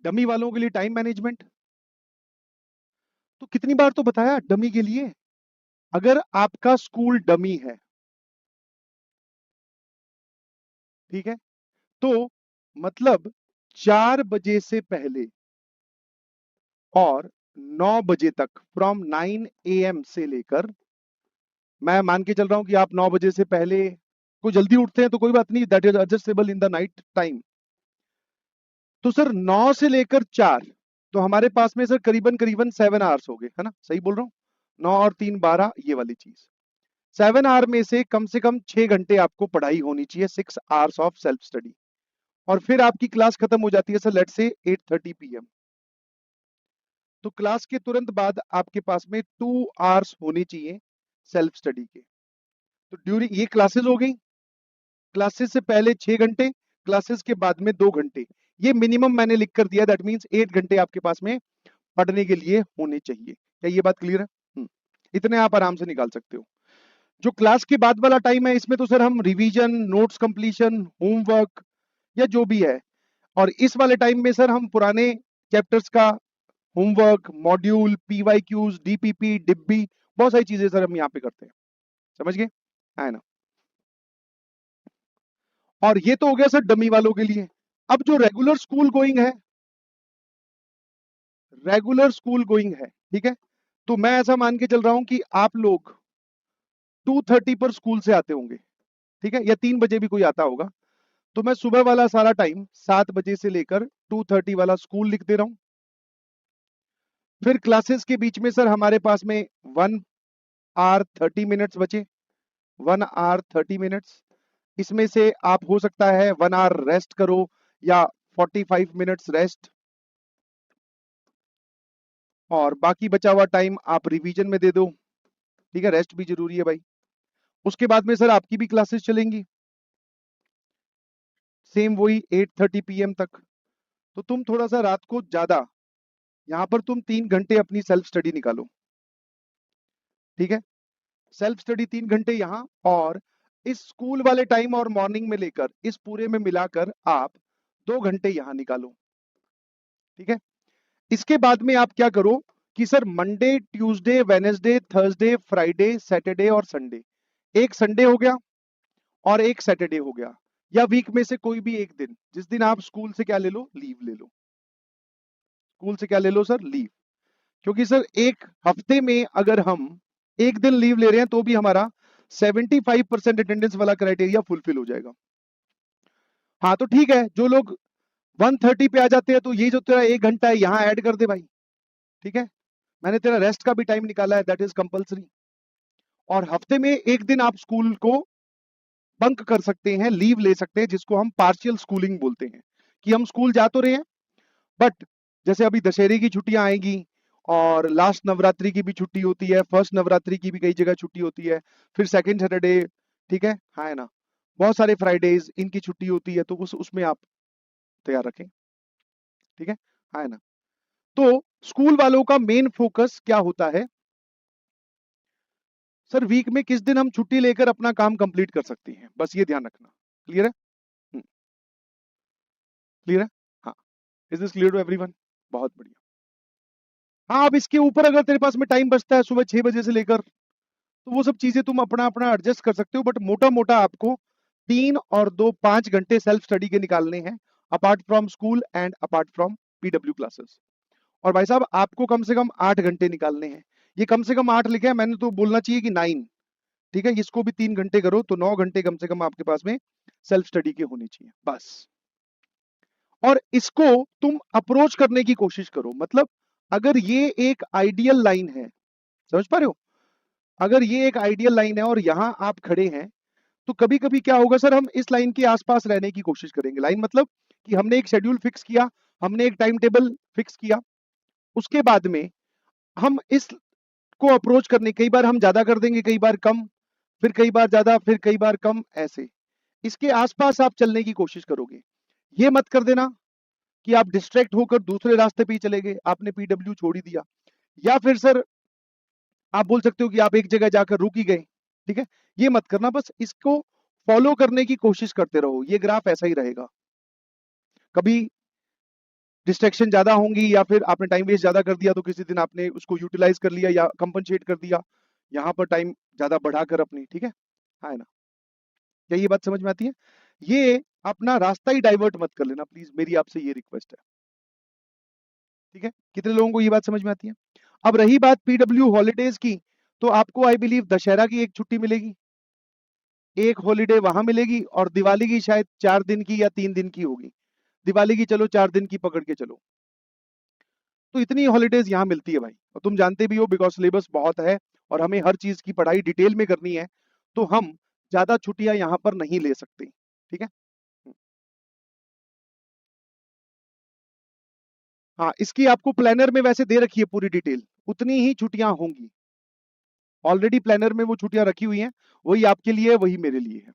Dummy वालों के लिए टाइम मैनेजमेंट। तो कितनी बार तो बताया डमी के लिए, अगर आपका स्कूल डमी है, ठीक है, तो मतलब 4 बजे से पहले और 9 बजे तक, फ्रॉम 9 AM से लेकर, मैं मान के चल रहा हूं कि आप 9 बजे से पहले को जल्दी उठते हैं तो कोई बात नहीं, that is adjustable in the night time. तो सर 9 से लेकर 4, तो हमारे पास में सर करीबन करीबन 7 आवर्स हो गए, है ना, सही बोल रहा हूँ? 9 और 3 12, ये वाली चीज। 7 आवर में से कम 6 घंटे आपको पढ़ाई होनी चाहिए, 6 आवर्स ऑफ सेल्फ स्टडी। और फिर आपकी क्लास खत्म हो जाती है सर लेट से 8:30 PM। तो क्लास के तुरंत बाद आपके पास में 2 आवर्स होने चाहिए सेल्फ स्टडी के। तो ड्यूरिंग ये क्लासेस हो गई, क्लासेस से पहले 6 घंटे, क्लासेस के बाद में 2 घंटे, ये मिनिमम मैंने लिख कर दिया, दैट मीन्स 8 घंटे आपके पास में पढ़ने के लिए होने चाहिए। क्या ये बात क्लियर है? इतने आप आराम से निकाल सकते हो। जो क्लास के बाद वाला टाइम है, इसमें तो सर हम रिवीजन, नोट्स कंप्लीशन, होमवर्क या जो भी है, और इस वाले टाइम में सर हम पुराने चैप्टर्स का होमवर्क, मॉड्यूल, PYQs, DPP, डिब्बी, बहुत सारी चीजें सर हम यहाँ पे करते हैं। समझ गए? है ना? और ये तो हो गया सर डमी वालों के लिए। अब जो रेगुलर स्कूल गोइंग है, रेगुलर स्कूल गोइंग है, ठीक है, तो मैं ऐसा मान के चल रहा हूं कि आप लोग 2:30 पर स्कूल से आते होंगे, ठीक है, या 3 बजे भी कोई आता होगा। तो मैं सुबह वाला सारा टाइम 7 बजे से लेकर 2:30 वाला स्कूल लिख दे रहा हूं। फिर क्लासेस के बीच में सर हमारे पास में 1 hour 30 minutes बचे, 1 hour 30 minutes। इसमें से आप हो सकता है 1 hour रेस्ट करो या 45 minutes रेस्ट, और बाकी बचा हुआ टाइम आप रिवीजन में दे दो, ठीक है, रेस्ट भी जरूरी है भाई। उसके बाद में सर आपकी भी क्लासेस चलेंगी, सेम वही 8:30 PM तक। तो तुम थोड़ा सा रात को ज्यादा, यहां पर तुम 3 घंटे अपनी सेल्फ स्टडी निकालो, ठीक है, सेल्फ स्टडी 3 घंटे यहाँ, और इस स्कूल वाले टाइम और मॉर्निंग में लेकर इस पूरे में मिलाकर आप 2 घंटे यहाँ निकालो, ठीक है। इसके बाद में आप क्या करो कि sir Monday, Tuesday, Wednesday, Thursday, Friday, Saturday और संडे, एक संडे हो गया और एक सैटरडे हो गया, या वीक में से कोई भी एक दिन, जिस दिन आप स्कूल से क्या ले लो, लीव ले लो। स्कूल से क्या ले लो सर, लीव। क्योंकि सर एक हफ्ते में अगर हम एक दिन लीव ले रहे हैं तो भी हमारा 75% अटेंडेंस वाला क्राइटेरिया फुलफिल हो जाएगा। हाँ तो ठीक है, जो लोग 1:30 पे आ जाते हैं तो ये जो तेरा 1 घंटा है यहाँ ऐड कर दे भाई, ठीक है, मैंने तेरा रेस्ट का भी टाइम निकाला है, दैट इज कंपलसरी। और हफ्ते में एक दिन आप स्कूल को बंक कर सकते हैं, लीव ले सकते हैं, जिसको हम पार्शियल स्कूलिंग बोलते हैं, कि हम स्कूल जा तो रहे हैं बट जैसे अभी दशहरे की छुट्टियां आएंगी, और लास्ट नवरात्रि की भी छुट्टी होती है, फर्स्ट नवरात्रि की भी कई जगह छुट्टी होती है, फिर सेकंड सैटरडे, ठीक है, हाँ है ना, बहुत सारे फ्राइडेज इनकी छुट्टी होती है, तो उसमें आप तैयार रखें, ठीक है, हाँ है ना। तो स्कूल वालों का मेन फोकस क्या होता है सर, वीक में किस दिन हम छुट्टी लेकर अपना काम कंप्लीट कर सकते हैं, बस ये ध्यान रखना। क्लियर है? क्लियर है? हाँ, is this clear to everyone? बहुत बढ़िया। हाँ, अब इसके ऊपर अगर तेरे पास में टाइम बचता है सुबह 6 बजे से लेकर, तो वो सब चीजें तुम अपना अपना एडजस्ट कर सकते हो, बट मोटा मोटा आपको 3 और 2 5 घंटे सेल्फ स्टडी के निकालने हैं, apart from school and apart from PW classes. और भाई साहब आपको कम से कम 8 घंटे निकालने हैं, ये कम से कम 8 लिखे हैं, मैंने तो बोलना चाहिए कि 9, ठीक है, इसको भी 3 घंटे करो तो 9 घंटे कम से कम आपके पास में सेल्फ स्टडी के होने चाहिए बस। और इसको तुम अप्रोच करने की कोशिश करो, मतलब अगर ये एक आइडियल लाइन है, समझ पा रहे हो, अगर ये एक आइडियल लाइन है और यहां आप खड़े हैं, तो कभी कभी क्या होगा सर, हम इस लाइन के आसपास रहने की कोशिश करेंगे। लाइन मतलब कि हमने एक शेड्यूल फिक्स किया, हमने एक टाइम टेबल फिक्स किया, उसके बाद में हम इस को अप्रोच करने, कई बार हम ज्यादा कर देंगे, कई बार कम, फिर कई बार ज्यादा, फिर कई बार कम, ऐसे इसके आसपास आप चलने की कोशिश करोगे। ये मत कर देना कि आप डिस्ट्रैक्ट होकर दूसरे रास्ते पे ही चले गए, आपने PW छोड़ ही दिया, या फिर सर आप बोल सकते हो कि आप एक जगह जाकर रुक ही गए, ठीक है, ये मत करना, बस इसको फॉलो करने की कोशिश करते रहो, ये ग्राफ ऐसा ही रहेगा। कभी डिस्ट्रैक्शन ज्यादा होंगी या फिर आपने टाइम वेस्ट ज्यादा कर दिया तो किसी दिन आपने उसको यूटिलाइज कर लिया या कंपनसेट कर दिया, यहाँ पर टाइम ज्यादा बढ़ाकर अपनी, ठीक है ना? क्या ये बात समझ में आती है? ये अपना रास्ता ही डाइवर्ट मत कर लेना प्लीज, मेरी आपसे ये रिक्वेस्ट है, ठीक है? कितने लोगों को ये बात समझ में आती है? अब रही बात पीडब्ल्यू हॉलीडेज की, तो आपको आई बिलीव दशहरा की एक छुट्टी मिलेगी, एक हॉलीडे वहां मिलेगी, और दिवाली की शायद 4 दिन की या 3 दिन की होगी। दिवाली की चलो 4 दिन की पकड़ के चलो, तो इतनी हॉलीडेज यहाँ मिलती है भाई, और तुम जानते भी हो बिकॉज सिलेबस बहुत है और हमें हर चीज की पढ़ाई डिटेल में करनी है, तो हम ज्यादा छुट्टियां यहाँ पर नहीं ले सकते, ठीक है? हाँ, इसकी आपको प्लानर में वैसे दे रखी है पूरी डिटेल, उतनी ही छुट्टियां होंगी, ऑलरेडी प्लानर में वो छुट्टियां रखी हुई हैं, वही आपके लिए वही मेरे लिए है,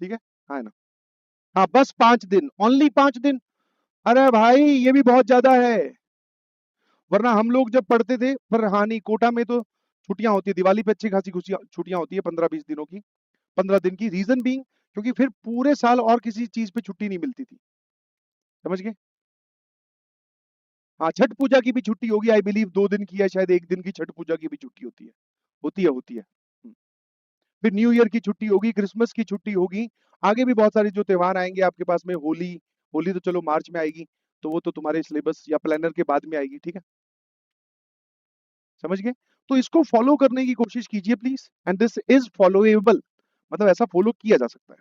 ठीक है? हाँ ना? हाँ, बस 5 दिन, ओनली 5 दिन। अरे भाई ये भी बहुत ज्यादा है, वरना हम लोग जब पढ़ते थे, पर हाँ नहीं, कोटा में तो छुट्टियां होती है, दिवाली पे अच्छी खासी छुट्टियां होती है 15-20 दिनों की, 15 दिन की, रीजन बीइंग क्योंकि फिर पूरे साल और किसी चीज पे छुट्टी नहीं मिलती थी, समझ गए? हाँ, छठ पूजा की भी छुट्टी होगी आई बिलीव, 2 दिन की या शायद 1 दिन की छठ पूजा की भी छुट्टी होती है, होती है। फिर न्यू ईयर की छुट्टी होगी, क्रिसमस की छुट्टी होगी, आगे भी बहुत सारे जो त्योहार आएंगे आपके पास में, होली, होली तो चलो मार्च में आएगी, तो वो तो तुम्हारे सिलेबस या प्लानर के बाद में आएगी, ठीक है? समझ गए? तो इसको फॉलो करने की कोशिश कीजिए प्लीज, एंड दिस इज फॉलोएबल, मतलब ऐसा फॉलो किया जा सकता है।